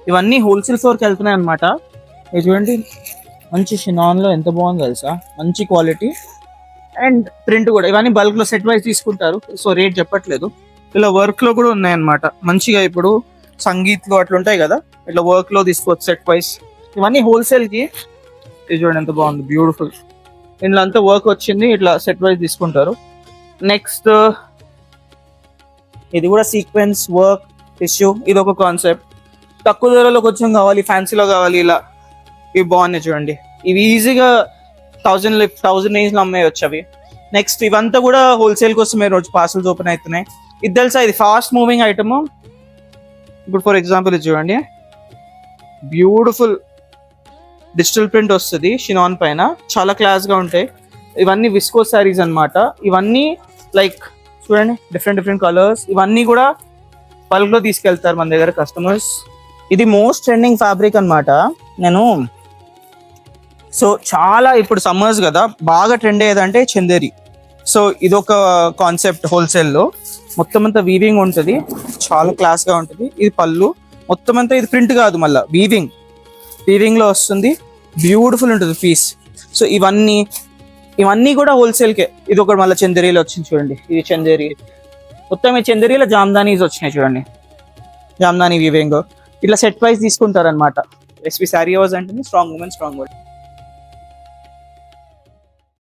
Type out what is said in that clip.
ఇవన్నీ హోల్సేల్ స్టోర్కి వెళ్తున్నాయి అనమాట. ఇది చూడండి, మంచి షినాన్లో ఎంత బాగుంది తెలుసా, మంచి క్వాలిటీ అండ్ ప్రింట్ కూడా. ఇవన్నీ బల్క్లో సెట్ వైజ్ తీసుకుంటారు, సో రేట్ చెప్పట్లేదు. ఇలా వర్క్లో కూడా ఉన్నాయన్నమాట మంచిగా. ఇప్పుడు సంగీత్లో అట్లా ఉంటాయి కదా, ఇట్లా వర్క్లో తీసుకోవచ్చు సెట్ వైజ్. ఇవన్నీ హోల్సేల్కి. ఇది చూడండి ఎంత బాగుంది, బ్యూటిఫుల్. ఇందులో అంతా వర్క్ వచ్చింది, ఇట్లా సెట్ వైజ్ తీసుకుంటారు. నెక్స్ట్ ఇది కూడా సీక్వెన్స్ వర్క్ టిష్యూ. ఇది ఒక కాన్సెప్ట్. తక్కువ ధరలో కొంచెం కావాలి, ఫ్యాన్సీలో కావాలి, ఇలా ఇవి బాగున్నాయి చూడండి. ఇవి ఈజీగా 1000 రేంజ్లో అమ్మేయచ్చు అవి. నెక్స్ట్ ఇవంతా కూడా హోల్సేల్ కోసమే రోజు పార్సల్స్ ఓపెన్ అవుతున్నాయి. ఇది తెలుసా, ఇది ఫాస్ట్ మూవింగ్ ఐటమ్. ఇప్పుడు ఫర్ ఎగ్జాంపుల్ ఇది చూడండి, బ్యూటిఫుల్ డిజిటల్ ప్రింట్ వస్తుంది షినాన్ పైన, చాలా క్లాస్గా ఉంటాయి. ఇవన్నీ విస్కో శారీస్ అన్నమాట. ఇవన్నీ లైక్ చూడండి, డిఫరెంట్ కలర్స్. ఇవన్నీ కూడా బల్క్లో తీసుకెళ్తారు మన దగ్గర కస్టమర్స్. ఇది మోస్ట్ ట్రెండింగ్ ఫ్యాబ్రిక్ అన్నమాట. సో చాలా ఇప్పుడు సమ్మర్స్ కదా, బాగా ట్రెండ్ అయ్యేదంటే చందేరి. సో ఇదొక కాన్సెప్ట్ హోల్సేల్లో. మొత్తం అంతా వీవింగ్ ఉంటుంది, చాలా క్లాస్గా ఉంటుంది. ఇది పళ్ళు మొత్తం అంతా. ఇది ప్రింట్ కాదు, మళ్ళీ వీవింగ్లో వస్తుంది, బ్యూటిఫుల్ ఉంటుంది పీస్. సో ఇవన్నీ కూడా హోల్సేల్కే. ఇది ఒకటి మళ్ళీ చందేరీలో వచ్చింది చూడండి, ఇది చందేరి. మొత్తం ఈ చందేరీలో జామ్దానీస్ వచ్చినాయి చూడండి, జామ్దానీ వీవింగ్. ఇట్లా సెట్ వైజ్ తీసుకుంటారనమాట. ఎస్పీ శారీ హౌస్ అంటే స్ట్రాంగ్ ఉమెన్ స్ట్రాంగ్ వర్డ్.